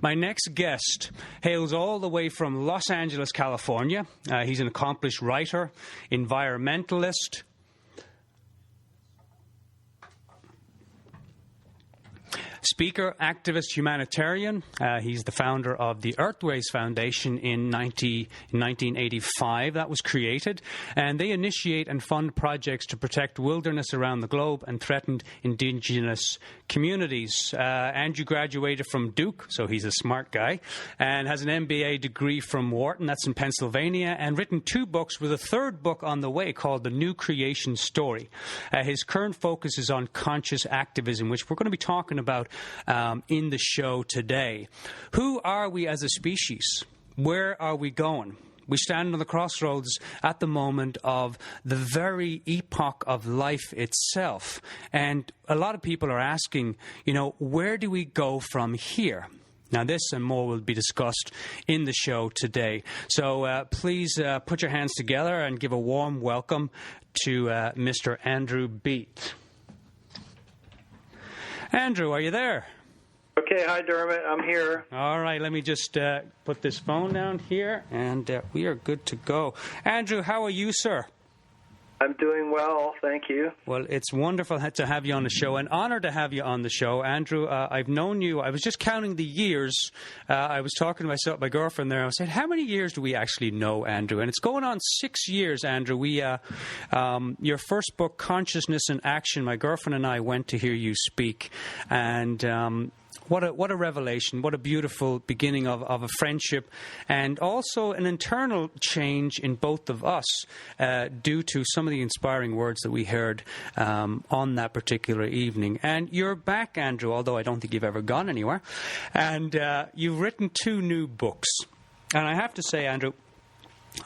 My next guest hails all the way from Los Angeles, California. He's an accomplished writer, environmentalist, speaker, activist, humanitarian. He's the founder of the Earthways Foundation in 1985. That was created. And they initiate and fund projects to protect wilderness around the globe and threatened indigenous communities. Andrew graduated from Duke, so he's a smart guy, and has an MBA degree from Wharton, that's in Pennsylvania, and written 2 books with a 3rd book on the way called The New Creation Story. His current focus is on conscious activism, which we're going to be talking about in the show today. Who are we as a species? Where are we going? We stand on the crossroads at the moment of the very epoch of life itself. And a lot of people are asking, where do we go from here? Now, this and more will be discussed in the show today. So please put your hands together and give a warm welcome to Mr. Andrew Beath. Andrew, are you there? Okay, hi Dermot, I'm here. All right, let me just put this phone down here, and we are good to go. Andrew, how are you, sir? I'm doing well, thank you. Well, it's wonderful to have you on the show, an honor to have you on the show. Andrew, I've known you, I was just counting the years. I was talking to my girlfriend there, I said, how many years do we actually know, Andrew? And it's going on 6 years, Andrew. Your first book, Consciousness in Action, my girlfriend and I went to hear you speak, and what a revelation, what a beautiful beginning of a friendship, and also an internal change in both of us due to some of the inspiring words that we heard on that particular evening. And you're back, Andrew, although I don't think you've ever gone anywhere. And you've written 2 new books. And I have to say, Andrew,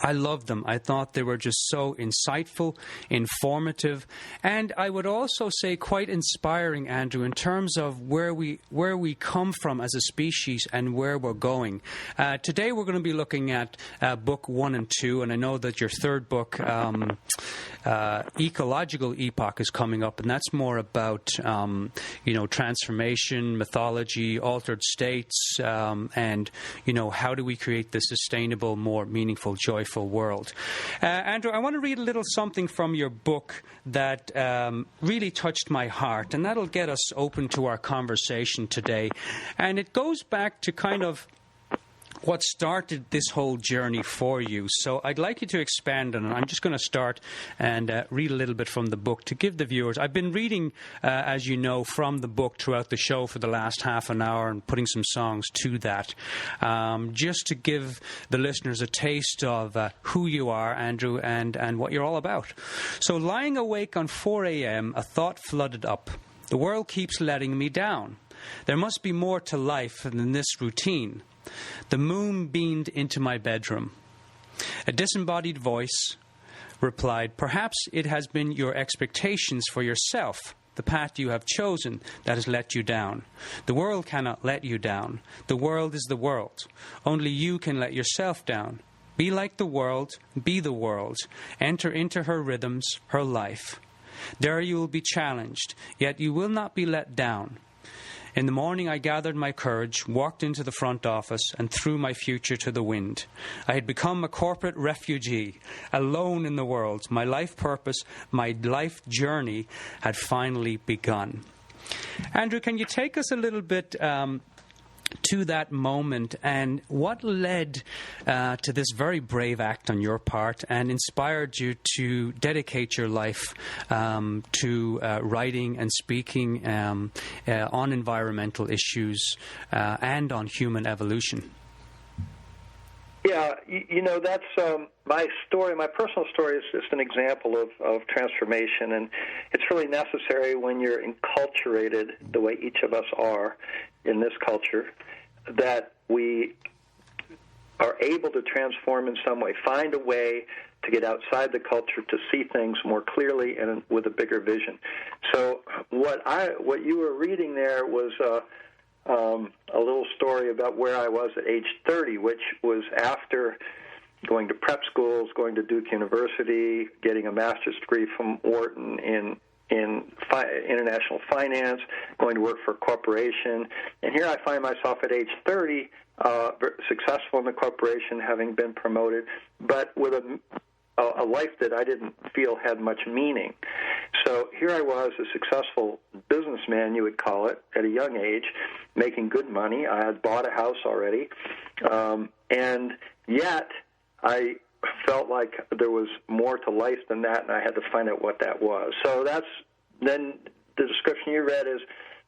I loved them. I thought they were just so insightful, informative, and I would also say quite inspiring, Andrew, in terms of where we come from as a species and where we're going. Today we're going to be looking at book 1 and 2, and I know that your 3rd book, Ecological Epoch, is coming up, and that's more about transformation, mythology, altered states, and how do we create the sustainable, more meaningful, joyful world. Andrew, I want to read a little something from your book that really touched my heart, and that'll get us open to our conversation today. And it goes back to kind of what started this whole journey for you. So I'd like you to expand on it. I'm just going to start and read a little bit from the book to give the viewers. I've been reading, as you know, from the book throughout the show for the last half an hour and putting some songs to that, just to give the listeners a taste of who you are, Andrew, and what you're all about. So lying awake on 4 a.m., a thought flooded up. The world keeps letting me down. There must be more to life than this routine. The moon beamed into my bedroom. A disembodied voice replied, perhaps it has been your expectations for yourself, the path you have chosen, that has let you down. The world cannot let you down. The world is the world. Only you can let yourself down. Be like the world, be the world. Enter into her rhythms, her life. There you will be challenged, yet you will not be let down. In the morning I gathered my courage, walked into the front office, and threw my future to the wind. I had become a corporate refugee, alone in the world. My life purpose, my life journey had finally begun. Andrew, can you take us a little bit to that moment, and what led to this very brave act on your part and inspired you to dedicate your life to writing and speaking on environmental issues and on human evolution? Yeah, that's my story. My personal story is just an example of transformation, and it's really necessary when you're enculturated the way each of us are in this culture, that we are able to transform in some way, find a way to get outside the culture, to see things more clearly and with a bigger vision. So what you were reading there was a little story about where I was at age 30, which was after going to prep schools, going to Duke University, getting a master's degree from Wharton in international finance, going to work for a corporation. And here I find myself at age 30, successful in the corporation, having been promoted, but with a life that I didn't feel had much meaning. So here I was, a successful businessman, you would call it, at a young age, making good money. I had bought a house already, and yet I felt like there was more to life than that, and I had to find out what that was. So then the description you read is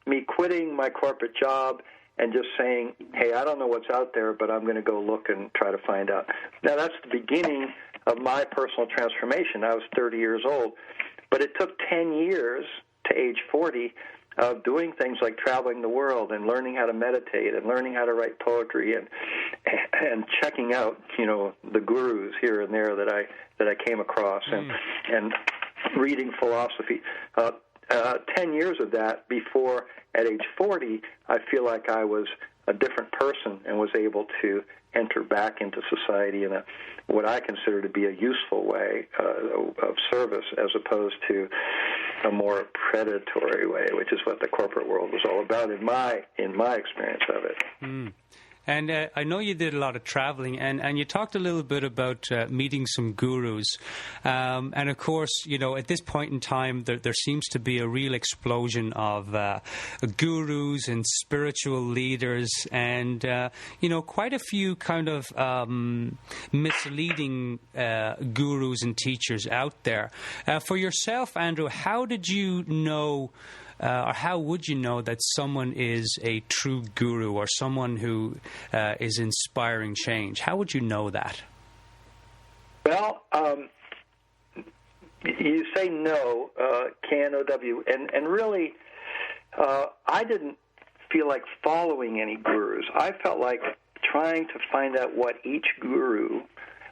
me quitting my corporate job and just saying, hey, I don't know what's out there, but I'm going to go look and try to find out. Now, that's the beginning of my personal transformation. I was 30 years old, but it took 10 years to age 40 of doing things like traveling the world and learning how to meditate and learning how to write poetry and checking out, the gurus here and there that I came across and reading philosophy. 10 years of that before, at age 40, I feel like I was a different person and was able to enter back into society in what I consider to be a useful way of service, as opposed to a more predatory way, which is what the corporate world was all about in my experience of it. Mm. And I know you did a lot of traveling, and you talked a little bit about meeting some gurus. And, of course, at this point in time, there seems to be a real explosion of gurus and spiritual leaders and, quite a few kind of misleading gurus and teachers out there. For yourself, Andrew, how did you know... or how would you know that someone is a true guru or someone who is inspiring change? How would you know that? Well, you say no, K-N-O-W, and really, I didn't feel like following any gurus. I felt like trying to find out what each guru,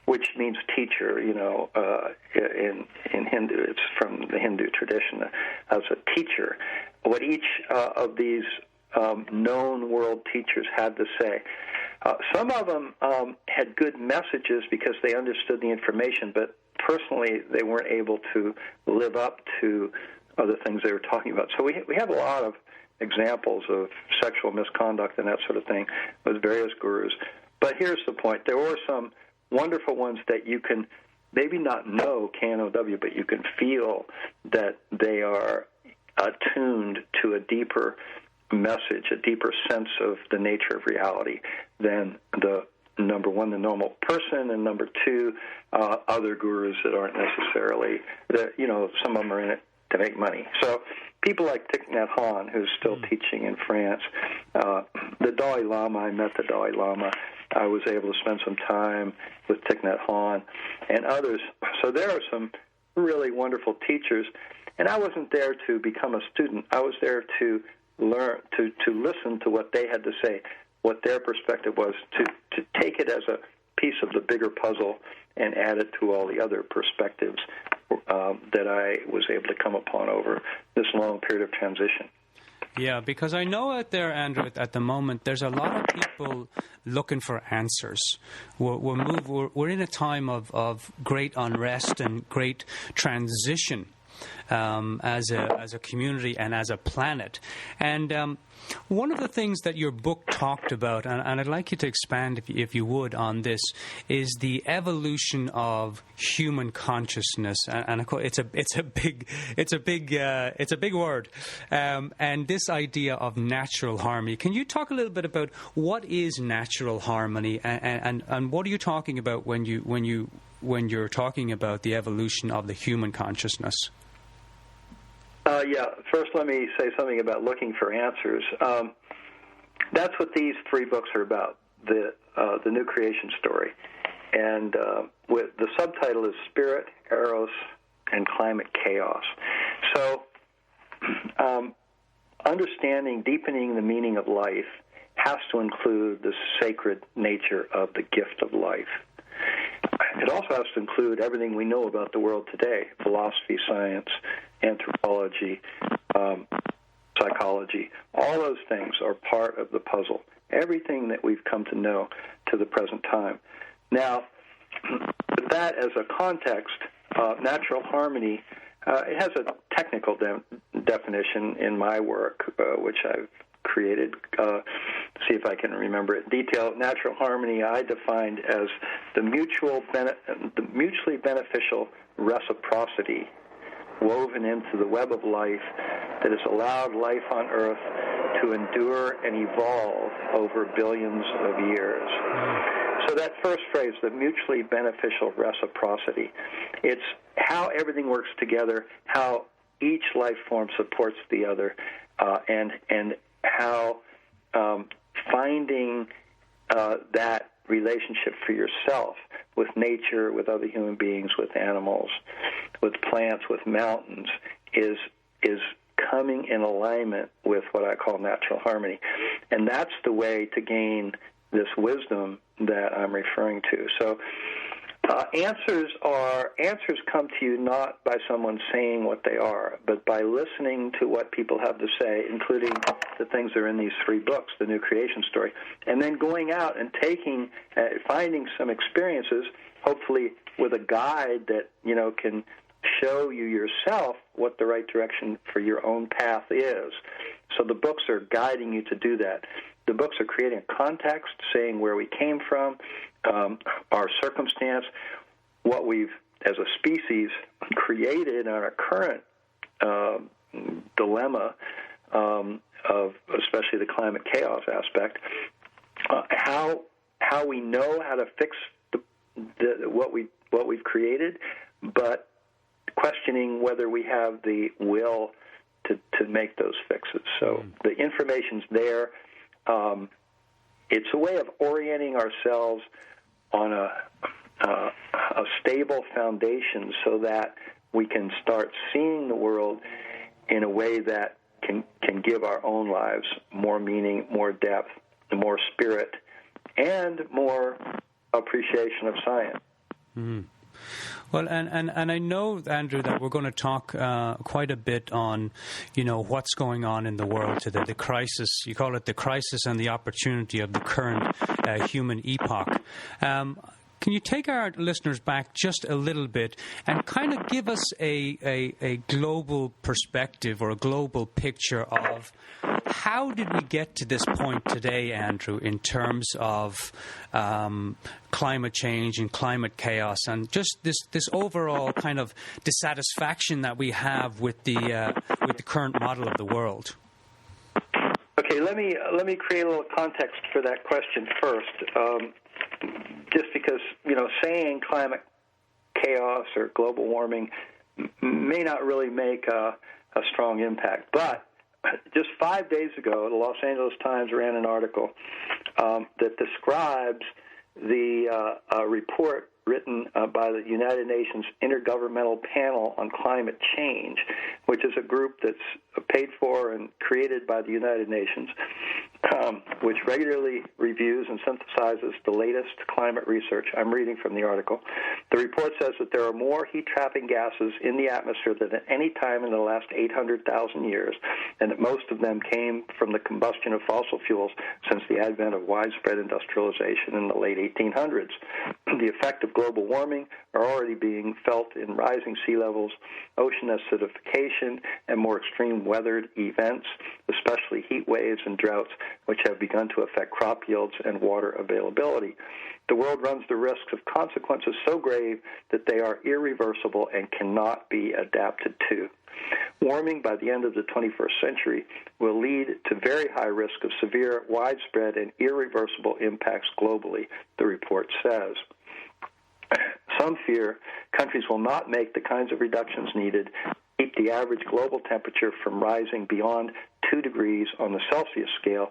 which means teacher, in Hindu, it's from the Hindu tradition as a teacher, what each of these known world teachers had to say. Some of them had good messages because they understood the information, but personally they weren't able to live up to other things they were talking about. So we have a lot of examples of sexual misconduct and that sort of thing with various gurus. But here's the point. There were some wonderful ones that you can maybe not know, K-N-O-W, but you can feel that they are attuned to a deeper message, a deeper sense of the nature of reality than number one, the normal person, and number two, other gurus that aren't necessarily, some of them are in it to make money. So people like Thich Nhat Hanh, who's still teaching in France, the Dalai Lama, I met the Dalai Lama. I was able to spend some time with Thich Nhat Hanh and others. So there are some really wonderful teachers. And I wasn't there to become a student. I was there to learn, to listen to what they had to say, what their perspective was, to take it as a piece of the bigger puzzle and add it to all the other perspectives that I was able to come upon over this long period of transition. Yeah, because I know out there, Andrew, at the moment, there's a lot of people looking for answers. We're in a time of great unrest and great transition as a community and as a planet. And one of the things that your book talked about, and I'd like you to expand, if you would, on this, is the evolution of human consciousness. And of course, it's a big word. And this idea of natural harmony. Can you talk a little bit about what is natural harmony, and what are you talking about when you're talking about the evolution of the human consciousness? First let me say something about looking for answers. That's what these three books are about, the new creation story. And with the subtitle is Spirit, Eros, and Climate Chaos. So understanding, deepening the meaning of life has to include the sacred nature of the gift of life. It also has to include everything we know about the world today, philosophy, science, anthropology, psychology. All those things are part of the puzzle, everything that we've come to know to the present time. Now, with that as a context, natural harmony, it has a technical definition in my work, which I've created. See if I can remember it in detail. Natural harmony I defined as the mutually beneficial reciprocity woven into the web of life that has allowed life on Earth to endure and evolve over billions of years. So that first phrase, the mutually beneficial reciprocity, it's how everything works together, how each life form supports the other, and how finding that relationship for yourself with nature, with other human beings, with animals, with plants, with mountains, is coming in alignment with what I call natural harmony. And that's the way to gain this wisdom that I'm referring to. So answers come to you not by someone saying what they are, but by listening to what people have to say, including the things that are in these 3 books, the New Creation Story, and then going out and finding some experiences, hopefully with a guide that can show you yourself what the right direction for your own path is. So the books are guiding you to do that. The books are creating a context, saying where we came from, our circumstance, what we've, as a species, created in our current dilemma of especially the climate chaos aspect, how we know how to fix what we've created, but questioning whether we have the will to make those fixes. So the information's there. It's a way of orienting ourselves on a stable foundation so that we can start seeing the world in a way that can give our own lives more meaning, more depth, more spirit, and more appreciation of science. Mm. Well, and I know, Andrew, that we're going to talk quite a bit on, what's going on in the world today, the crisis. You call it the crisis and the opportunity of the current human epoch. Can you take our listeners back just a little bit and kind of give us a global perspective or a global picture of how did we get to this point today, Andrew, in terms of climate change and climate chaos and just this overall kind of dissatisfaction that we have with the current model of the world? Okay, let me create a little context for that question first. Just because, saying climate chaos or global warming may not really make a strong impact. But just 5 days ago, the Los Angeles Times ran an article that describes the report written by the United Nations Intergovernmental Panel on Climate Change, which is a group that's paid for and created by the United Nations, which regularly reviews and synthesizes the latest climate research. I'm reading from the article. The report says that there are more heat-trapping gases in the atmosphere than at any time in the last 800,000 years, and that most of them came from the combustion of fossil fuels since the advent of widespread industrialization in the late 1800s. The effect of global warming are already being felt in rising sea levels, ocean acidification, and more extreme weathered events, especially heat waves and droughts, which have begun to affect crop yields and water availability. The world runs the risk of consequences so grave that they are irreversible and cannot be adapted to. Warming by the end of the 21st century will lead to very high risk of severe, widespread, and irreversible impacts globally, the report says. Some fear countries will not make the kinds of reductions needed to keep the average global temperature from rising beyond 2 degrees on the Celsius scale,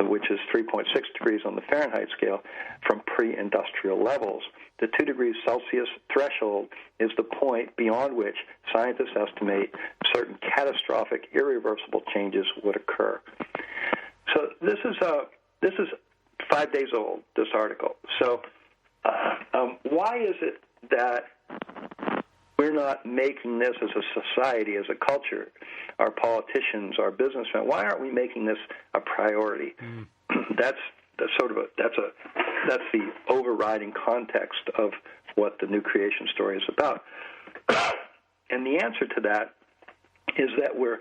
which is 3.6 degrees on the Fahrenheit scale, from pre-industrial levels. The 2 degrees Celsius threshold is the point beyond which scientists estimate certain catastrophic, irreversible changes would occur. So this is 5 days old, this article. So why is it that we're not making this as a society, as a culture, our politicians, our businessmen? Why aren't we making this a priority? That's the overriding context of what the New Creation Story is about. And the answer to that is that we're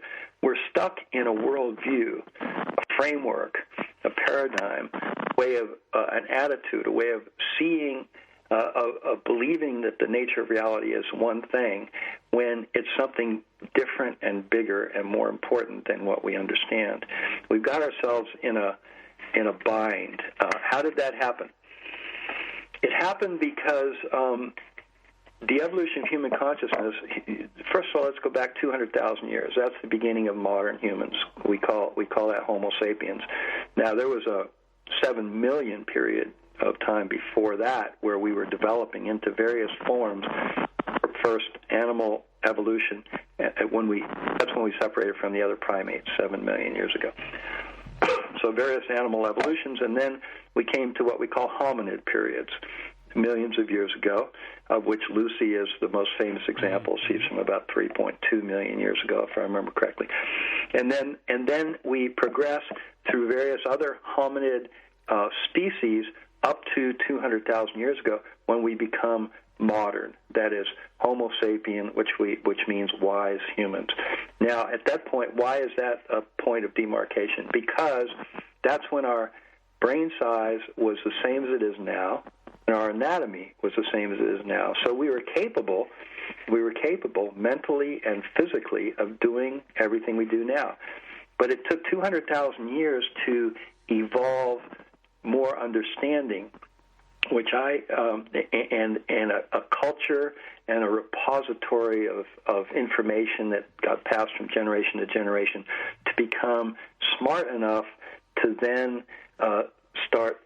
stuck in a worldview, a framework, a paradigm, a way of an attitude, a way of seeing, of believing that the nature of reality is one thing when it's something different and bigger and more important than what we understand. We've got ourselves in a bind. How did that happen? It happened because the evolution of human consciousness, first of all, let's go back 200,000 years. That's the beginning of modern humans. We call that Homo sapiens. Now, there was a 7 million period of time before that where we were developing into various forms. First, animal evolution. That's when we separated from the other primates 7 million years ago. So various animal evolutions, and then we came to what we call hominid periods, millions of years ago, of which Lucy is the most famous example. She's from about 3.2 million years ago, if I remember correctly. And then we progress through various other hominid species up to 200,000 years ago when we become modern. That is Homo sapien, which means wise humans. Now, at that point, why is that a point of demarcation? Because that's when our brain size was the same as it is now, and our anatomy was the same as it is now. So we were capable mentally and physically of doing everything we do now. But it took 200,000 years to evolve more understanding, which and a culture and a repository of information that got passed from generation to generation to become smart enough to then start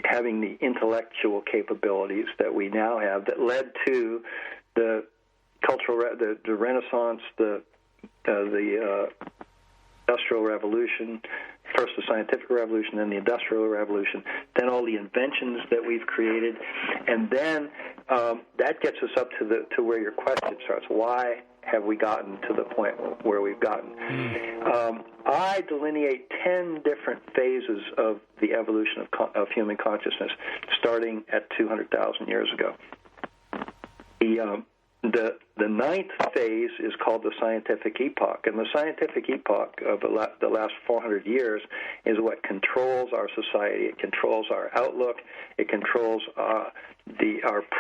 having the intellectual capabilities that we now have that led to the cultural, the Renaissance, the Industrial Revolution, first the Scientific Revolution, then the Industrial Revolution, then all the inventions that we've created, and then that gets us up to where your question starts. Why have we gotten to the point where we've gotten? I delineate 10 different phases of the evolution of human consciousness, starting at 200,000 years ago. The ninth phase is called the scientific epoch, and the scientific epoch of the last 400 years is what controls our society. It controls our outlook. It controls our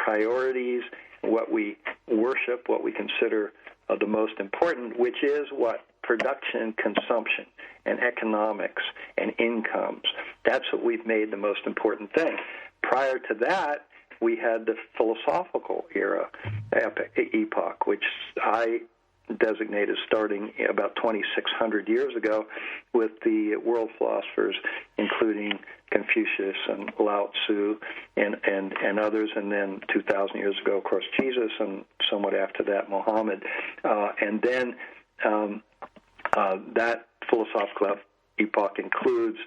priorities, what we worship, what we consider the most important, which is what? Production, consumption, and economics, and incomes. That's what we've made the most important thing. Prior to that, we had the philosophical era, epoch, which I designate as starting about 2,600 years ago with the world philosophers, including Confucius and Lao Tzu and others, and then 2,000 years ago, of course, Jesus, and somewhat after that, Muhammad. And then that philosophical epoch includes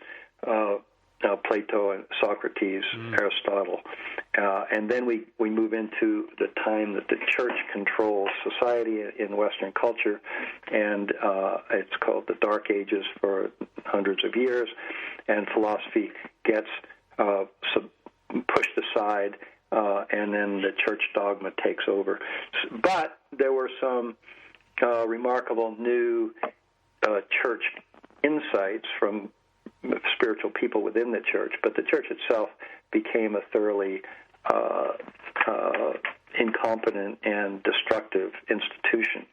Plato and Socrates, Aristotle. And then we move into the time that the church controls society in Western culture, and it's called the Dark Ages for hundreds of years, and philosophy gets pushed aside, and then the church dogma takes over. But there were some remarkable new church insights from spiritual people within the church, but the church itself became a thoroughly incompetent and destructive institution,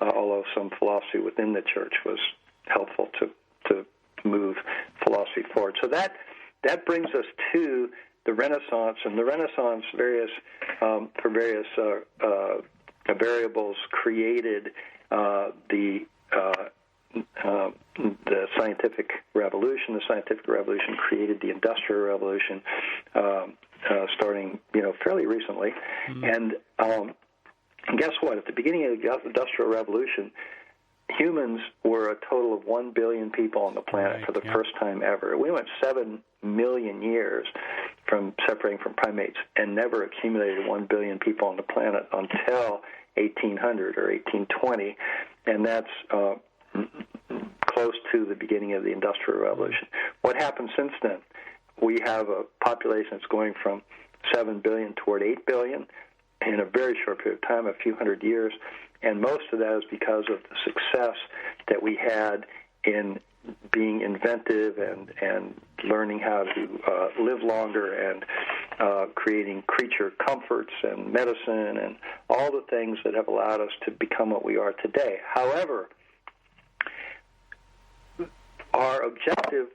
although some philosophy within the church was helpful to move philosophy forward. So that brings us to the Renaissance, and the Renaissance for various variables created the scientific revolution. The scientific revolution created the Industrial Revolution, starting fairly recently. And guess what? At the beginning of the Industrial Revolution, humans were a total of 1 billion people on the planet for the first time ever. We went 7 million years from separating from primates and never accumulated 1 billion people on the planet until 1800 or 1820, and that's close to the beginning of the Industrial Revolution. What happened since then? We have a population that's going from 7 billion toward 8 billion. in a very short period of time, a few hundred years, and most of that is because of the success that we had in being inventive and learning how to live longer and creating creature comforts and medicine and all the things that have allowed us to become what we are today. However, our objective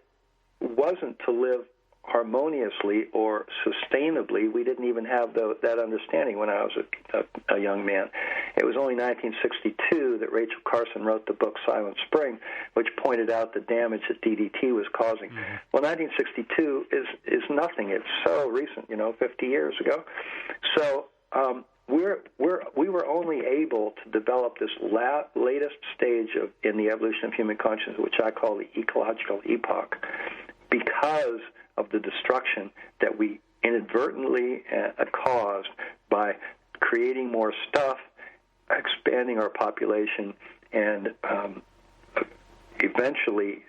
wasn't to live harmoniously or sustainably. We didn't even have that understanding when I was a young man. It was only 1962 that Rachel Carson wrote the book Silent Spring, which pointed out the damage that DDT was causing. Mm-hmm. Well, 1962 is nothing. It's so recent, 50 years ago. So we were only able to develop this latest stage in the evolution of human consciousness, which I call the ecological epoch, because of the destruction that we inadvertently caused by creating more stuff, expanding our population, and eventually,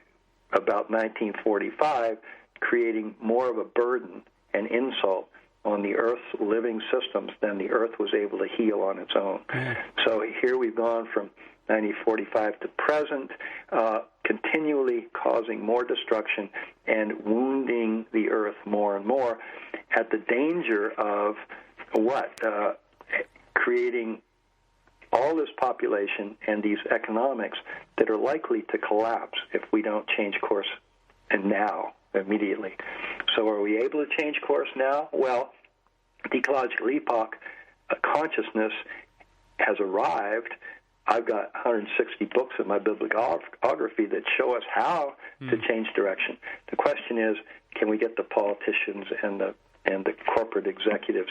about 1945, creating more of a burden and insult on the Earth's living systems than the Earth was able to heal on its own. So here we've gone from 1945 to present, continually causing more destruction and wounding the Earth more and more, at the danger of creating all this population and these economics that are likely to collapse if we don't change course and now, immediately. So are we able to change course now? Well, the ecological epoch consciousness has arrived. I've got 160 books in my bibliography that show us how to change direction. The question is, can we get the politicians and the corporate executives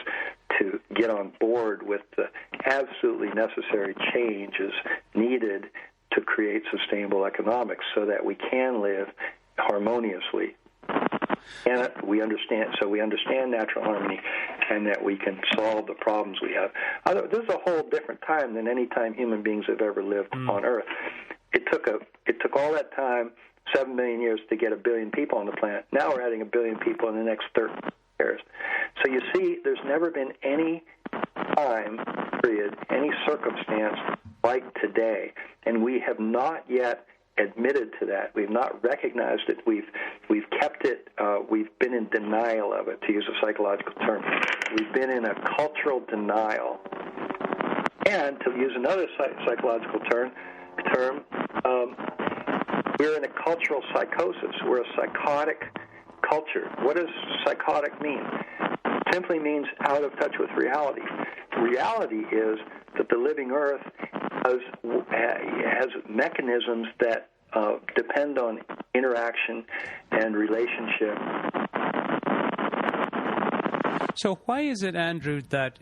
to get on board with the absolutely necessary changes needed to create sustainable economics so that we can live harmoniously? And we understand natural harmony, and that we can solve the problems we have. This is a whole different time than any time human beings have ever lived on Earth. It took all that time, 7 million years, to get 1 billion people on the planet. Now we're adding 1 billion people in the next 30 years. So you see, there's never been any time period, any circumstance like today, and we have not yet admitted to that. We've not recognized it. We've kept it. We've been in denial of it, to use a psychological term. We've been in a cultural denial. And to use another psychological term, we're in a cultural psychosis. We're a psychotic culture. What does psychotic mean? It simply means out of touch with reality. Reality is that the living Earth has mechanisms that depend on interaction and relationship. So why is it, Andrew, that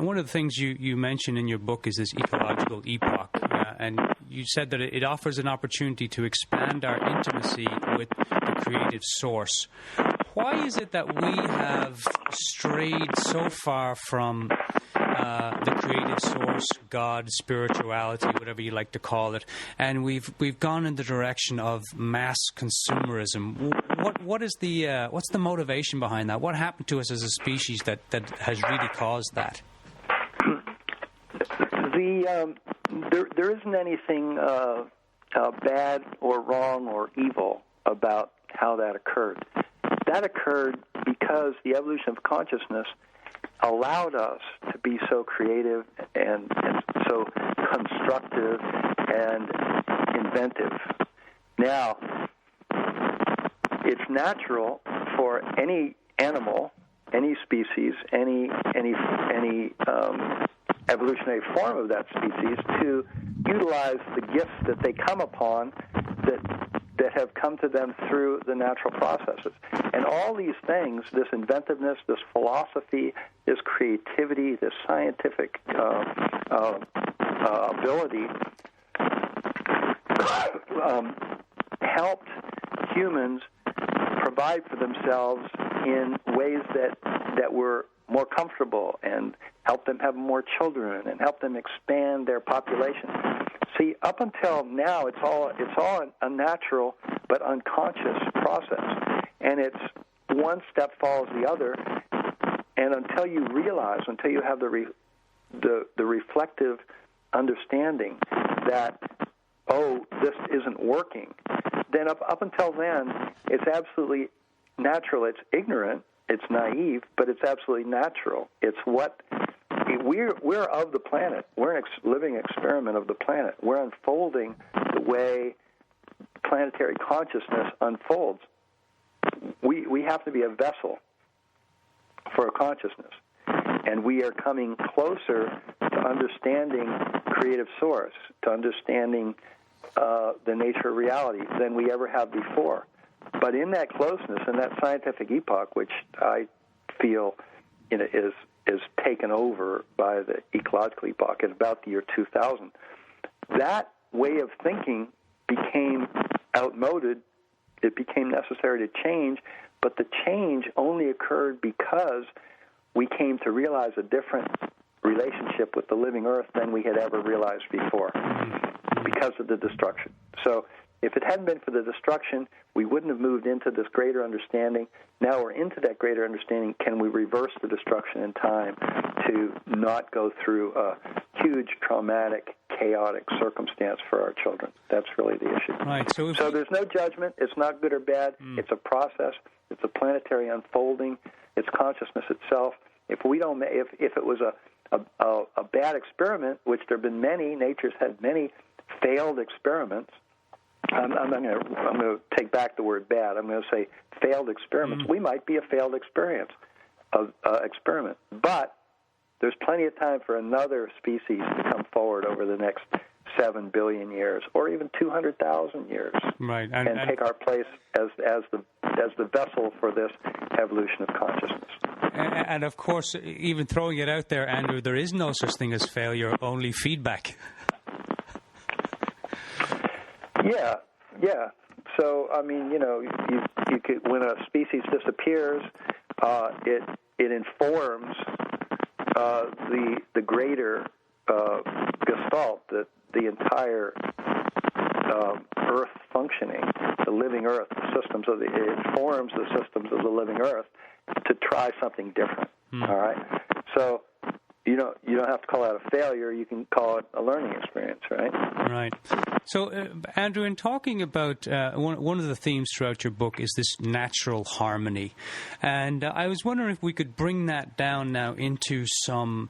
one of the things you mention in your book is this ecological epoch, and you said that it offers an opportunity to expand our intimacy with the creative source. Why is it that we have strayed so far from the creative source, God, spirituality, whatever you like to call it, and we've gone in the direction of mass consumerism? What's the motivation behind that? What happened to us as a species that has really caused that? There isn't anything bad or wrong or evil about how that occurred. That occurred because the evolution of consciousness allowed us to be so creative and so constructive and inventive. Now, it's natural for any animal, any species, any evolutionary form of that species to utilize the gifts that they come upon that have come to them through the natural processes. And all these things, this inventiveness, this philosophy, this creativity, this scientific ability helped humans provide for themselves in ways that were more comfortable and helped them have more children and helped them expand their population. See, up until now, it's all a natural but unconscious process, and it's one step follows the other. And until you realize, until you have the the reflective understanding that, oh, this isn't working, then up until then, it's absolutely natural. It's ignorant, it's naive, but it's absolutely natural. It's what we're of the planet. We're an living experiment of the planet. We're unfolding the way planetary consciousness unfolds. We have to be a vessel for a consciousness, and we are coming closer to understanding creative source, to understanding the nature of reality than we ever have before. But in that closeness, in that scientific epoch, which I feel is taken over by the ecological epoch at about the year 2000, that way of thinking became outmoded. It became necessary to change, but the change only occurred because we came to realize a different relationship with the living earth than we had ever realized before because of the destruction. So if it hadn't been for the destruction, we wouldn't have moved into this greater understanding. Now we're into that greater understanding. Can we reverse the destruction in time to not go through a huge, traumatic, chaotic circumstance for our children? That's really the issue. Right. So there's no judgment. It's not good or bad. It's a process. It's a planetary unfolding. It's consciousness itself. If it was a bad experiment, which there have been many, nature's had many failed experiments. I'm going to take back the word bad. I'm going to say failed experiments. We might be a failed experiment, but there's plenty of time for another species to come forward over the next 7 billion years, or even 200,000 years, right, and take our place as the vessel for this evolution of consciousness. And of course, even throwing it out there, Andrew, there is no such thing as failure, only feedback. Yeah. So, I mean, you could, when a species disappears, it informs the greater gestalt, that the entire Earth functioning, the living Earth, the systems it informs the systems of the living Earth to try something different. All right. So you don't have to call that a failure. You can call it a learning experience, right? Right. So, Andrew, in talking about one of the themes throughout your book is this natural harmony. And I was wondering if we could bring that down now into some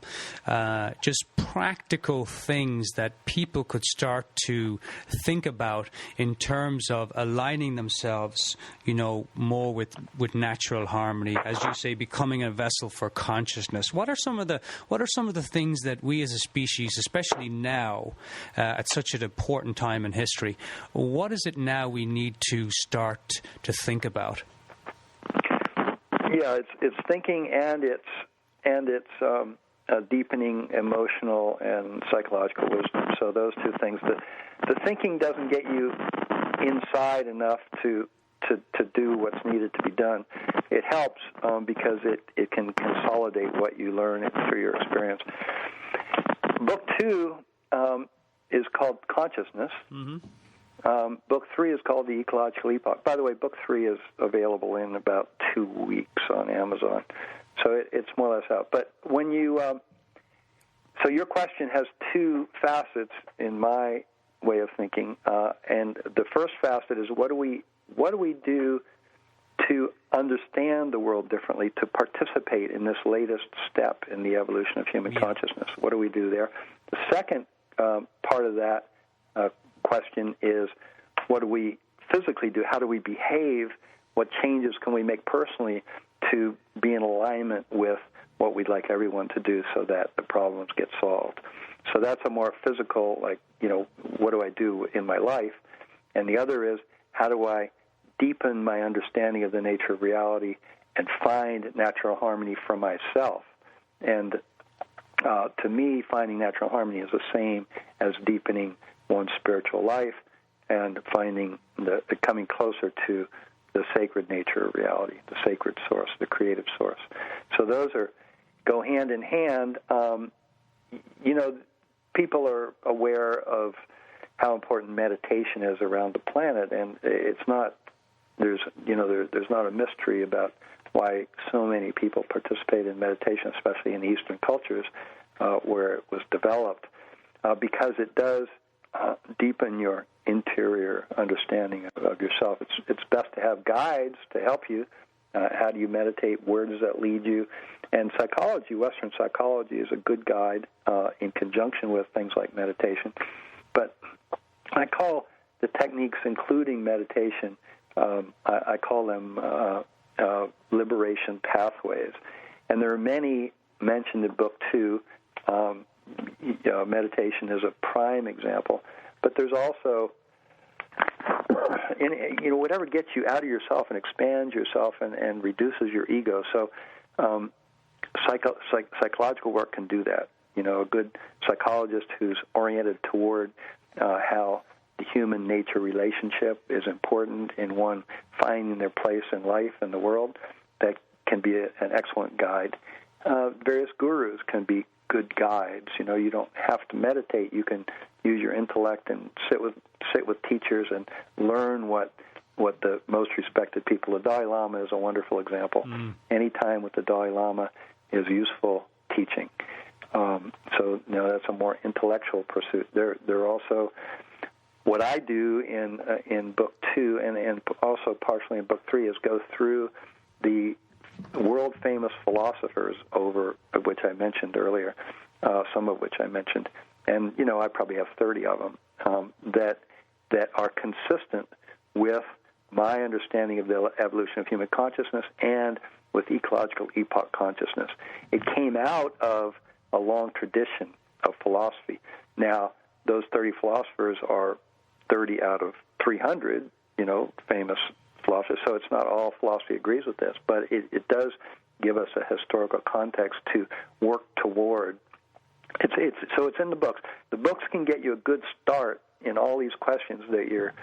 just practical things that people could start to think about in terms of aligning themselves, more with natural harmony, as you say, becoming a vessel for consciousness. What are some of the things that we as a species, especially now, at such an important time in history, what is it now we need to start to think about? Yeah, it's thinking, and it's deepening emotional and psychological wisdom. So those two things. The thinking doesn't get you inside enough to do what's needed to be done. It helps because it can consolidate what you learn through your experience. Book 2 is called Consciousness. Mm-hmm. Book 3 is called The Ecological Epoch. By the way, Book 3 is available in about 2 weeks on Amazon, so it's more or less out. But when you so your question has 2 facets in my way of thinking, and the first facet is what do we do to understand the world differently, to participate in this latest step in the evolution of human consciousness? What do we do there? The second part of that question is, what do we physically do? How do we behave? What changes can we make personally to be in alignment with what we'd like everyone to do so that the problems get solved? So that's a more physical, what do I do in my life? And the other is, how do I deepen my understanding of the nature of reality and find natural harmony for myself? And to me, finding natural harmony is the same as deepening one's spiritual life and finding coming closer to the sacred nature of reality, the sacred source, the creative source. So those go hand in hand. People are aware of how important meditation is around the planet, and it's not. There's not a mystery about why so many people participate in meditation, especially in Eastern cultures. where it was developed, because it does deepen your interior understanding of yourself. It's best to have guides to help you. How do you meditate? Where does that lead you? And psychology, Western psychology, is a good guide in conjunction with things like meditation. But I call the techniques, including meditation, I call them liberation pathways. And there are many mentioned in Book 2. Meditation is a prime example. But there's also, whatever gets you out of yourself and expands yourself and reduces your ego. So psychological work can do that. A good psychologist who's oriented toward how the human-nature relationship is important in one finding their place in life and the world, that can be an excellent guide. Various gurus can be good guides. You don't have to meditate. You can use your intellect and sit with teachers and learn what the most respected people. The Dalai Lama is a wonderful example. Any time with the Dalai Lama is useful teaching. So that's a more intellectual pursuit. There are also what I do in Book 2 and also partially in Book 3 is go through the world-famous philosophers which I mentioned earlier, some of which I mentioned. And, I probably have 30 of them that are consistent with my understanding of the evolution of human consciousness and with ecological epoch consciousness. It came out of a long tradition of philosophy. Now, those 30 philosophers are 30 out of 300, famous philosophers. So it's not all philosophy agrees with this, but it does give us a historical context to work toward. So it's in the books. The books can get you a good start in all these questions that you're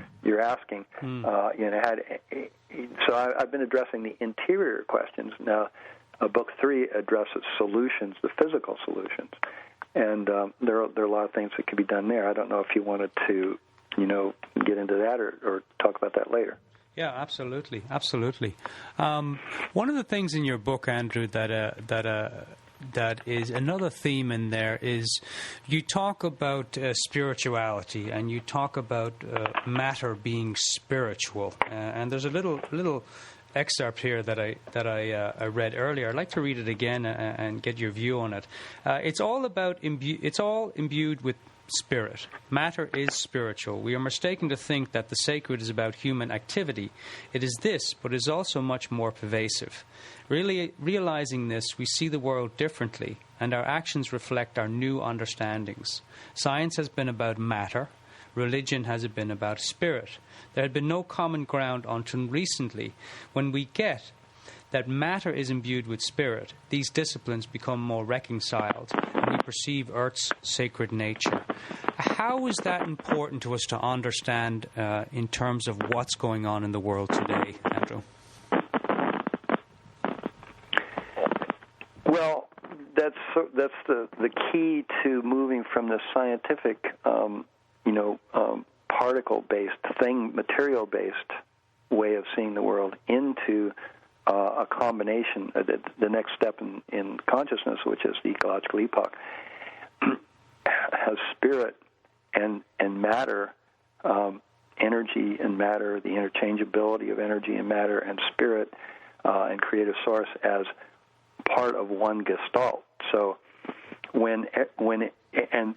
asking. So I've been addressing the interior questions. Now, Book 3 addresses solutions, the physical solutions, and there are a lot of things that can be done there. I don't know if you wanted to, get into that or talk about that later. Yeah, absolutely. One of the things in your book, Andrew, that is another theme in there is you talk about spirituality, and you talk about matter being spiritual. And there's a little excerpt here that I read earlier. I'd like to read it again and get your view on it. It's all imbued with spirit. Matter is spiritual. We are mistaken to think that the sacred is about human activity. It is this, but is also much more pervasive. Really realizing this, we see the world differently, and our actions reflect our new understandings. Science has been about matter. Religion has been about spirit. There had been no common ground until recently. When we get that matter is imbued with spirit, these disciplines become more reconciled, and we perceive Earth's sacred nature. How is that important to us to understand in terms of what's going on in the world today, Andrew? Well, that's the key to moving from the scientific, particle-based thing, material-based way of seeing the world into a combination, the next step in consciousness, which is the ecological epoch, has spirit and matter, energy and matter, the interchangeability of energy and matter and spirit and creative source as part of one gestalt. So and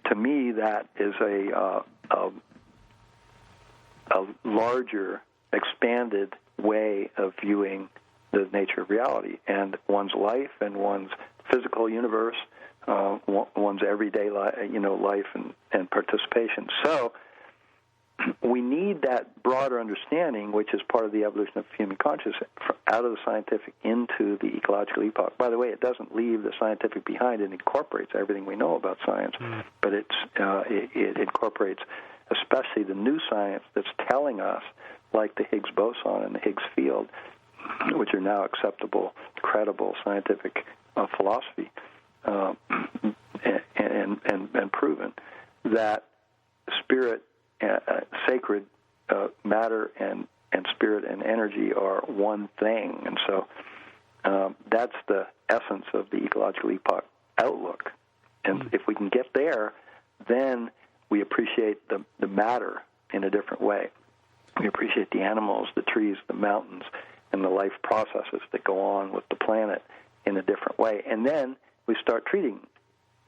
to me that is a larger, expanded way of viewing the nature of reality and one's life and one's physical universe, one's everyday life and participation. So we need that broader understanding, which is part of the evolution of human consciousness, out of the scientific into the ecological epoch. By the way, it doesn't leave the scientific behind. It incorporates everything we know about science, but it incorporates especially the new science that's telling us, like the Higgs boson and the Higgs field, which are now acceptable, credible scientific philosophy, and proven that spirit, sacred matter, and spirit and energy are one thing, and so that's the essence of the ecological epoch outlook. And if we can get there, then we appreciate the matter in a different way. We appreciate the animals, the trees, the mountains, and the life processes that go on with the planet in a different way. And then we start treating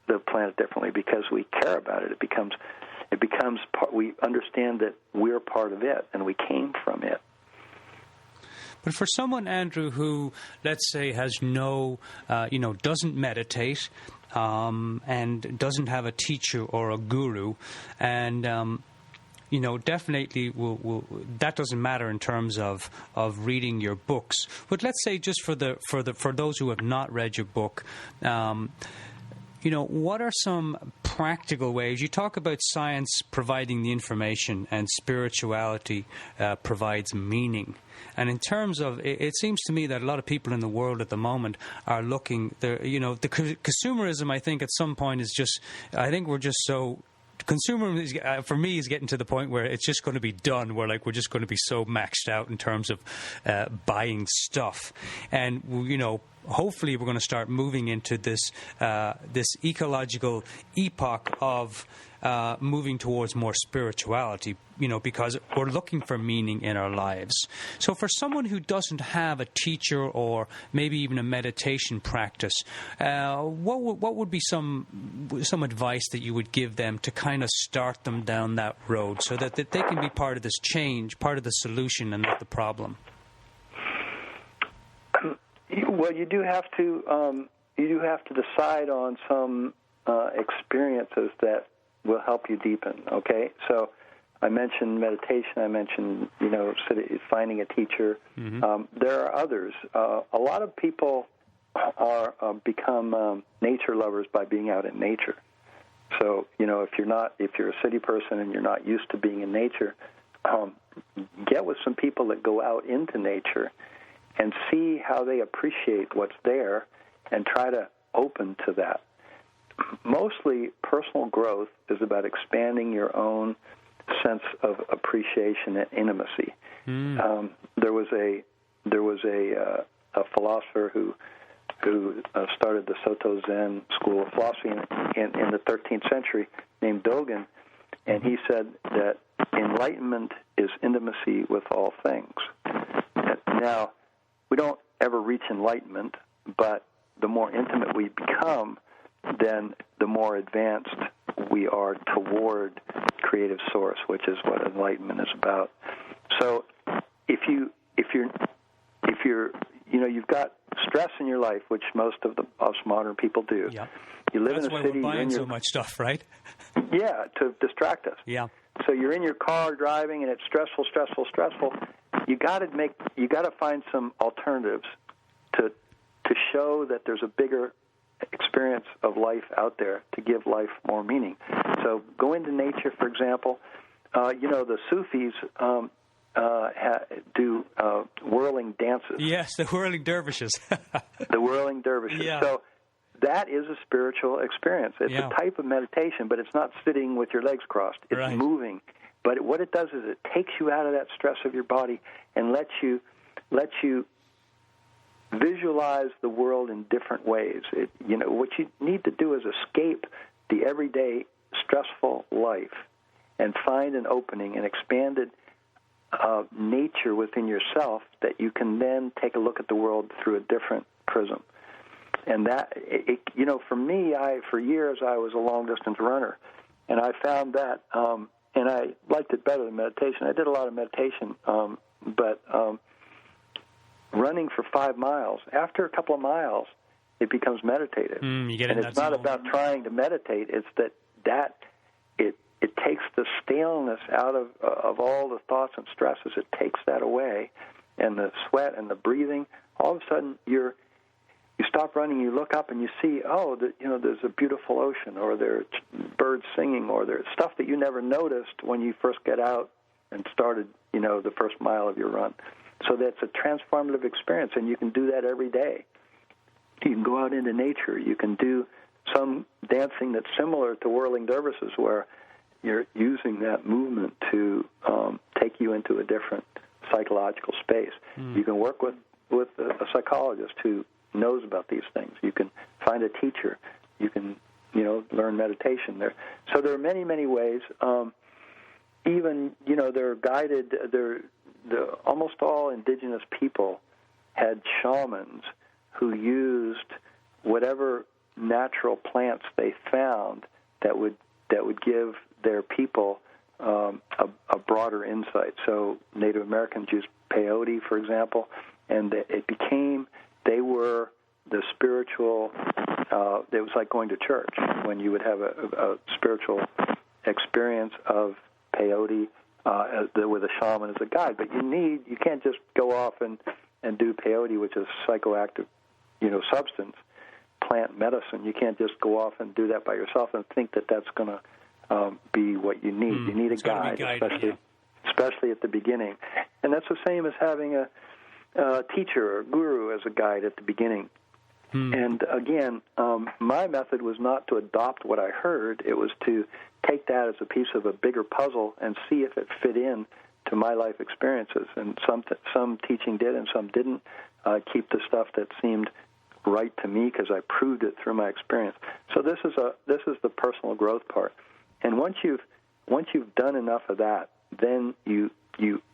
the planet differently because we care about it. It becomes part, we understand that we're part of it and we came from it. But for someone, Andrew, who, let's say, has doesn't meditate and doesn't have a teacher or a guru, and definitely that doesn't matter in terms of reading your books. But let's say just for those who have not read your book, what are some practical ways? You talk about science providing the information and spirituality provides meaning. And in terms of, it seems to me that a lot of people in the world at the moment are looking, the consumerism, I think, at some point is just, I think we're just so, consumerism, for me, is getting to the point where it's just going to be done, where we're just going to be so maxed out in terms of buying stuff. And, hopefully we're going to start moving into this ecological epoch of moving towards more spirituality, because we're looking for meaning in our lives. So for someone who doesn't have a teacher or maybe even a meditation practice, what would be some advice that you would give them to kind of start them down that road so that they can be part of this change, part of the solution and not the problem? Well, you do have to decide on some experiences that will help you deepen. Okay, so I mentioned meditation. I mentioned finding a teacher. Mm-hmm. There are others. A lot of people are become nature lovers by being out in nature. So if you're a city person and you're not used to being in nature, get with some people that go out into nature and see how they appreciate what's there and try to open to that. Mostly personal growth is about expanding your own sense of appreciation and intimacy. Mm. There was a philosopher who started the Soto Zen school of philosophy in the 13th century named Dogen, and he said that enlightenment is intimacy with all things. Now, we don't ever reach enlightenment, but the more intimate we become, then the more advanced we are toward creative source, which is what enlightenment is about. So if you've got stress in your life, which most of us modern people do. Yeah. You live That's in a why city. We're buying so much stuff, right? Yeah, to distract us. Yeah. So you're in your car driving, and it's stressful. You got to find some alternatives to show that there's a bigger experience of life out there to give life more meaning. So go into nature, for example. The Sufis do whirling dances. Yes, the whirling dervishes. The whirling dervishes. Yeah. So that is a spiritual experience. It's a type of meditation, but it's not sitting with your legs crossed. It's moving. But what it does is it takes you out of that stress of your body and lets you visualize the world in different ways. What you need to do is escape the everyday stressful life and find an opening, an expanded nature within yourself that you can then take a look at the world through a different prism. And that, for me, for years I was a long-distance runner, and I found that, and I liked it better than meditation. I did a lot of meditation, but running for 5 miles, after a couple of miles, it becomes meditative. You get and it's not about trying to meditate. It's that it takes the staleness out of all the thoughts and stresses. It takes that away, and the sweat and the breathing. All of a sudden, you stop running, you look up, and you see, there's a beautiful ocean, or there's birds singing, or there's stuff that you never noticed when you first get out and started, the first mile of your run. So that's a transformative experience, and you can do that every day. You can go out into nature. You can do some dancing that's similar to whirling dervishes, where you're using that movement to take you into a different psychological space. You can work with a psychologist who knows about these things. You can find a teacher. You can learn meditation there. So there are many, many ways. Even, they're guided. Almost all indigenous people had shamans who used whatever natural plants they found that would give their people a broader insight. So Native Americans used peyote, for example, and they were the spiritual. It was like going to church when you would have a spiritual experience of peyote with a shaman as a guide. But you can't just go off and do peyote, which is psychoactive, substance, plant medicine. You can't just go off and do that by yourself and think that that's going to be what you need. You need a guide, especially at the beginning. And that's the same as having a teacher or guru as a guide at the beginning. And again, my method was not to adopt what I heard. It was to take that as a piece of a bigger puzzle and see if it fit in to my life experiences. And some teaching did and some didn't. Keep the stuff that seemed right to me because I proved it through my experience. So this is the personal growth part. And once you've done enough of that, then you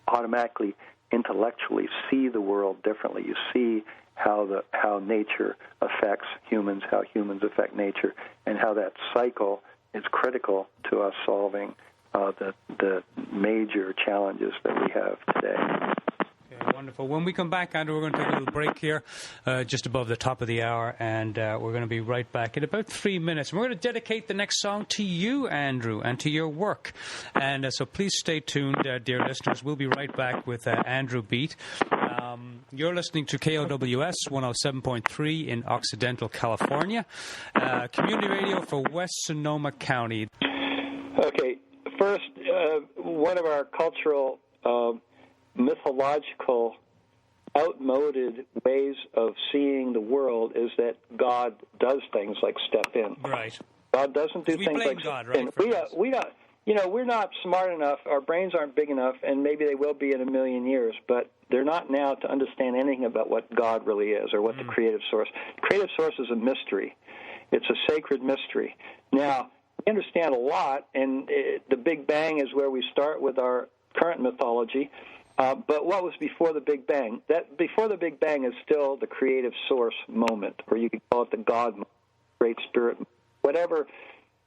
automatically intellectually see the world differently. You see how nature affects humans, how humans affect nature, and how that cycle is critical to us solving the major challenges that we have today. Okay, wonderful. When we come back, Andrew, we're going to take a little break here, just above the top of the hour, and we're going to be right back in about 3 minutes. And we're going to dedicate the next song to you, Andrew, and to your work. And so please stay tuned, dear listeners. We'll be right back with Andrew Beath. You're listening to KOWS 107.3 in Occidental, California, community radio for West Sonoma County. Okay, first, one of our cultural mythological, outmoded ways of seeing the world is that God does things like step in. Right. God doesn't do things like God, step in. We don't. We're not smart enough. Our brains aren't big enough, and maybe they will be in a million years, but they're not now to understand anything about what God really is or what the creative source. Creative source is a mystery. It's a sacred mystery. Now, we understand a lot, and the Big Bang is where we start with our current mythology. But what was before the Big Bang? That before the Big Bang is still the creative source moment, or you could call it the God moment, Great Spirit, whatever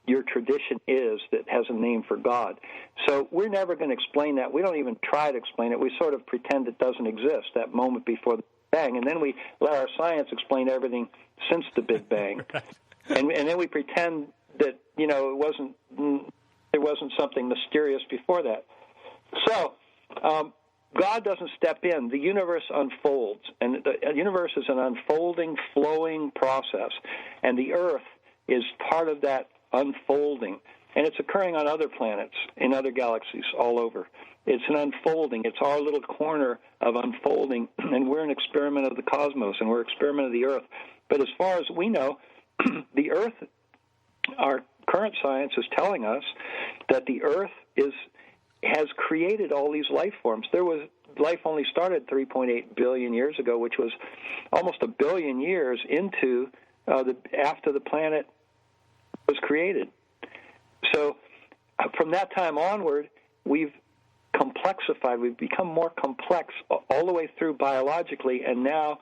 your tradition is that has a name for God. So we're never going to explain that. We don't even try to explain it. We sort of pretend it doesn't exist, that moment before the Big Bang, and then we let our science explain everything since the Big Bang. and then we pretend that, there wasn't something mysterious before that. So God doesn't step in. The universe unfolds, and the universe is an unfolding, flowing process, and the Earth is part of that unfolding, and it's occurring on other planets, in other galaxies, all over. It's an unfolding. It's our little corner of unfolding, and we're an experiment of the cosmos, and we're an experiment of the Earth. But as far as we know, the Earth, our current science is telling us that the Earth has created all these life forms. Life only started 3.8 billion years ago, which was almost a billion years into after the planet was created. So from that time onward, we've complexified. We've become more complex all the way through biologically, and now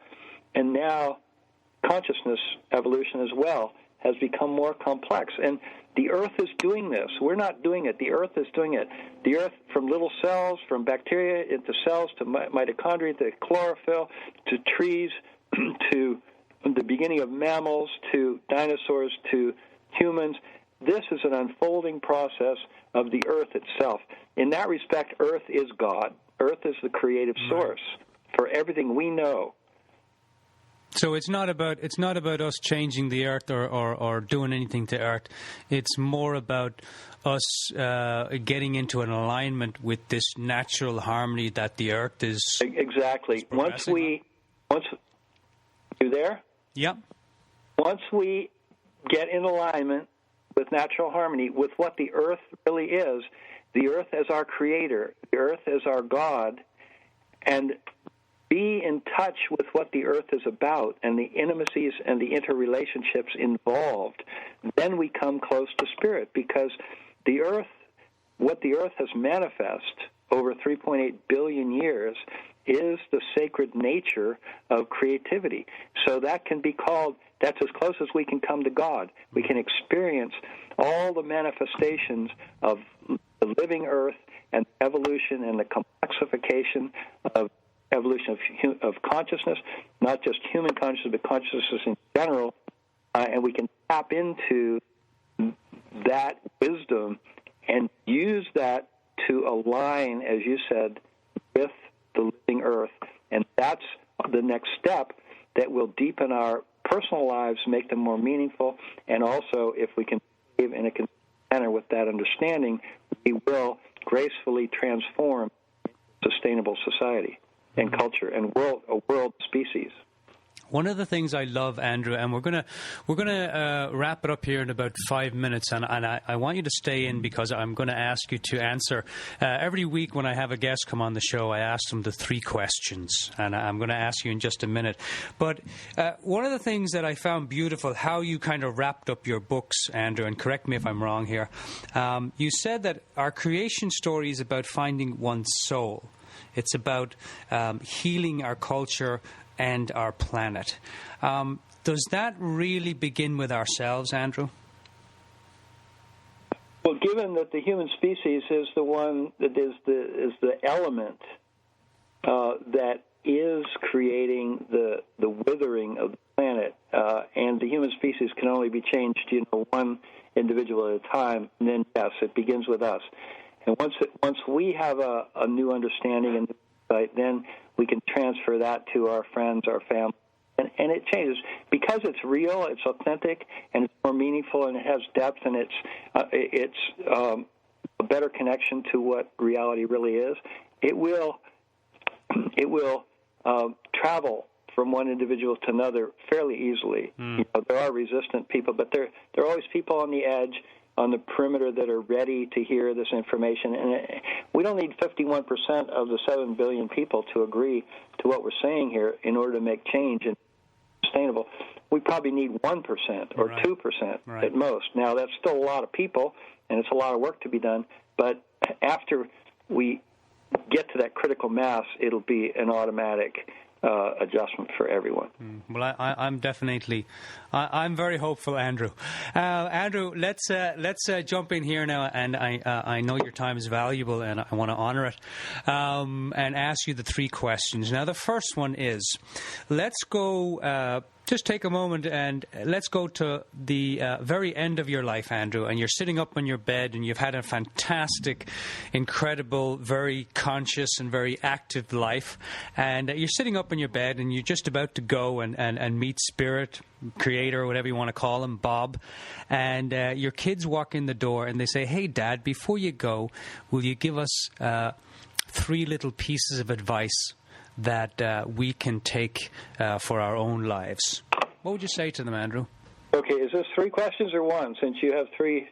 consciousness evolution as well has become more complex. And the Earth is doing this. We're not doing it. The Earth is doing it. The Earth, from little cells, from bacteria into cells, to mitochondria, to chlorophyll, to trees, to the beginning of mammals, to dinosaurs, to humans. This is an unfolding process of the Earth itself. In that respect, Earth is God. Earth is the creative source for everything we know. So it's not about us changing the Earth or doing anything to Earth. It's more about us getting into an alignment with this natural harmony that the Earth is. Exactly. Once you there? Yep. Once we get in alignment with natural harmony, with what the Earth really is, the Earth as our creator, the Earth as our God, and be in touch with what the earth is about and the intimacies and the interrelationships involved, then we come close to spirit, because the earth, what the earth has manifest over 3.8 billion years is the sacred nature of creativity. So that can be called, that's as close as we can come to God. We can experience all the manifestations of the living earth and evolution and the complexification of evolution of consciousness, not just human consciousness, but consciousness in general, and we can tap into that wisdom and use that to align, as you said, with the living earth. And that's the next step that will deepen our personal lives, make them more meaningful, and also, if we can live in a manner with that understanding, we will gracefully transform sustainable society and culture and a world species. One of the things I love, Andrew, and we're gonna wrap it up here in about 5 minutes, and I want you to stay in, because I'm going to ask you to answer. Every week when I have a guest come on the show, I ask them the 3 questions, and I'm going to ask you in just a minute. But one of the things that I found beautiful, how you kind of wrapped up your books, Andrew, and correct me if I'm wrong here, you said that our creation story is about finding one's soul. It's about healing our culture and our planet. Does that really begin with ourselves, Andrew? Well, given that the human species is the one that is the element that is creating the withering of the planet, and the human species can only be changed, one individual at a time, and then yes, it begins with us. And once we have a new understanding and insight, then we can transfer that to our friends, our family, and it changes because it's real, it's authentic, and it's more meaningful, and it has depth, and it's a better connection to what reality really is. It will travel from one individual to another fairly easily. There are resistant people, but there are always people on the edge, on the perimeter, that are ready to hear this information. And we don't need 51% of the 7 billion people to agree to what we're saying here in order to make change and sustainable. We probably need 1% or 2% at most. Now, that's still a lot of people, and it's a lot of work to be done. But after we get to that critical mass, it'll be an automatic adjustment for everyone. Well, I'm definitely, I'm very hopeful, Andrew. Andrew, let's jump in here now, and I know your time is valuable, and I want to honor it, and ask you the 3 questions. Now, the first one is, let's go. Just take a moment and let's go to the very end of your life, Andrew, and you're sitting up on your bed and you've had a fantastic, incredible, very conscious and very active life, and you're sitting up on your bed and you're just about to go and meet Spirit, Creator, whatever you want to call him, Bob, and your kids walk in the door and they say, "Hey, Dad, before you go, will you give us 3 little pieces of advice that we can take for our own lives?" What would you say to them, Andrew? Okay, is this 3 questions or 1, since you have 3?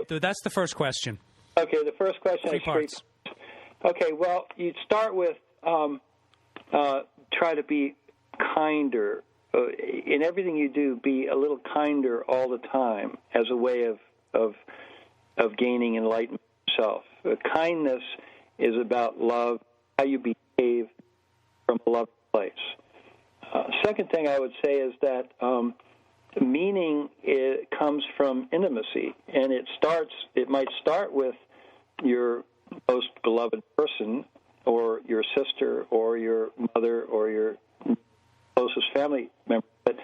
That's the first question. Okay, the first question 3 is parts. Okay, well, you'd start with try to be kinder. In everything you do, be a little kinder all the time as a way of gaining enlightenment yourself. Kindness is about love, how you behave from a loving place. Second thing I would say is that meaning comes from intimacy, and it might start with your most beloved person, or your sister, or your mother, or your closest family member. But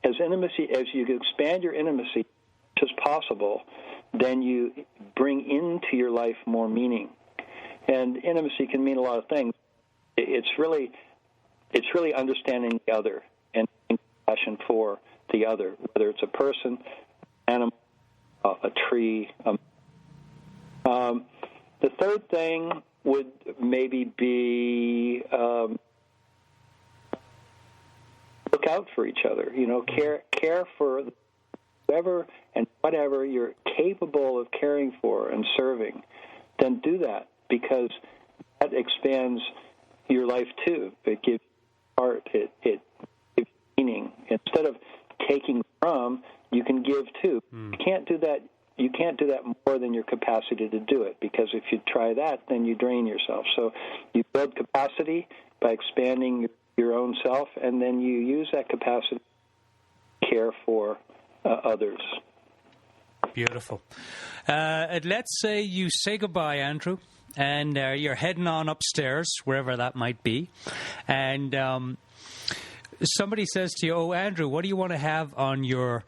as you expand your intimacy as much as possible, then you bring into your life more meaning. And intimacy can mean a lot of things. It's really understanding the other and compassion for the other, whether it's a person, animal, a tree. The third thing would maybe be look out for each other. Care for whoever and whatever you're capable of caring for and serving. Then do that, because that expands your life too. It gives apart. It gives meaning. Instead of taking from, you can give to. You can't do that. You can't do that more than your capacity to do it, because if you try that, then you drain yourself. So you build capacity by expanding your own self, and then you use that capacity to care for others. Beautiful. Let's say you say goodbye, Andrew, and you're heading on upstairs, wherever that might be, and somebody says to you, "Oh, Andrew, what do you want to have on your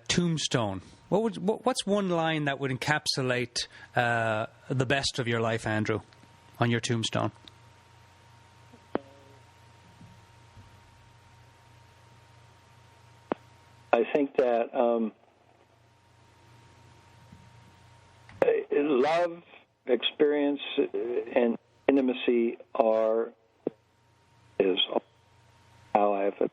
tombstone?" What's one line that would encapsulate the best of your life, Andrew, on your tombstone? I think that love, experience, and intimacy is how I have it.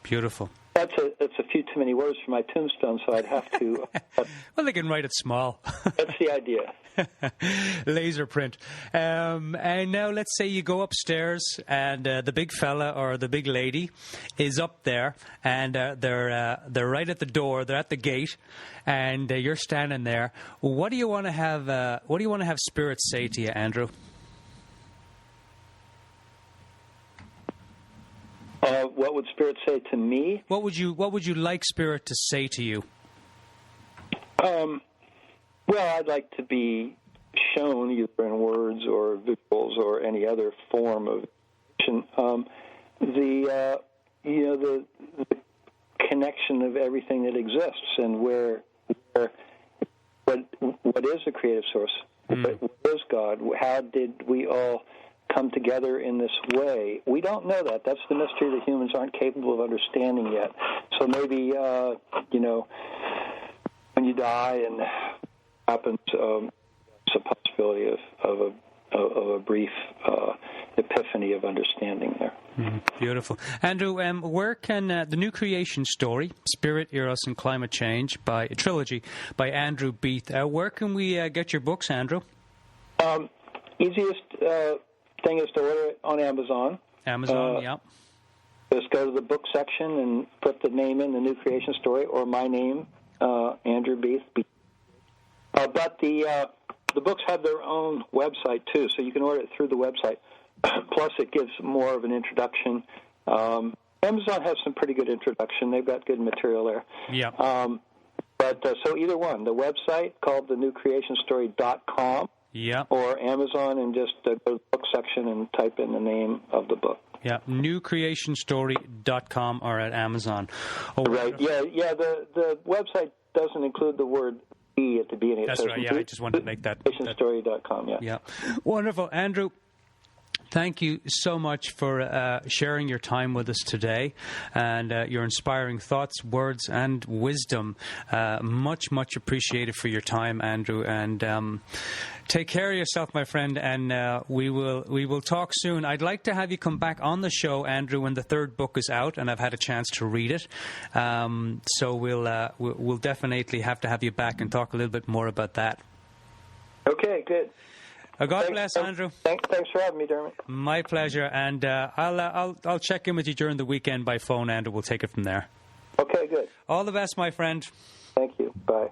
Beautiful. That's a few too many words for my tombstone, so I'd have to... Well, they can write it small. That's the idea. Laser print. And now let's say you go upstairs and the big fella or the big lady is up there, and they're right at the door, they're at the gate, and you're standing there. What do you want to have Spirit say to you, Andrew? What would Spirit say to me? What would you like Spirit to say to you? Well, I'd like to be shown, either in words or visuals or any other form of the connection of everything that exists, and what is the creative source? What is God? How did we all come together in this way? We don't know that. That's the mystery that humans aren't capable of understanding yet. So maybe, when you die and happens, it's a possibility of a brief epiphany of understanding there. Beautiful. Andrew, where can the New Creation Story, Spirit, Eros, and Climate Change, by a trilogy by Andrew Beath, where can we get your books, Andrew? Easiest thing is to order it on Amazon. Amazon, yeah. Just go to the book section and put the name in, the New Creation Story, or my name, Andrew Beath. But the books have their own website, too, so you can order it through the website. Plus, it gives more of an introduction. Amazon has some pretty good introduction. They've got good material there. Yeah. So either one, the website called thenewcreationstory.com, yeah, or Amazon, and just go to the book section and type in the name of the book. Yeah, newcreationstory.com or at Amazon. Oh, right. Yeah. The website doesn't include the word "e" at the beginning. That's right. Yeah, I just wanted to make that. Creationstory.com. Yeah. Yeah. Wonderful, Andrew. Thank you so much for sharing your time with us today, and your inspiring thoughts, words, and wisdom. Much, much appreciated for your time, Andrew. And take care of yourself, my friend. And we will talk soon. I'd like to have you come back on the show, Andrew, when the third book is out, and I've had a chance to read it. So we'll definitely have to have you back and talk a little bit more about that. Okay. Good. God bless, Andrew. Thanks for having me, Dermot. My pleasure, and I'll check in with you during the weekend by phone, Andrew. We'll take it from there. Okay, good. All the best, my friend. Thank you. Bye.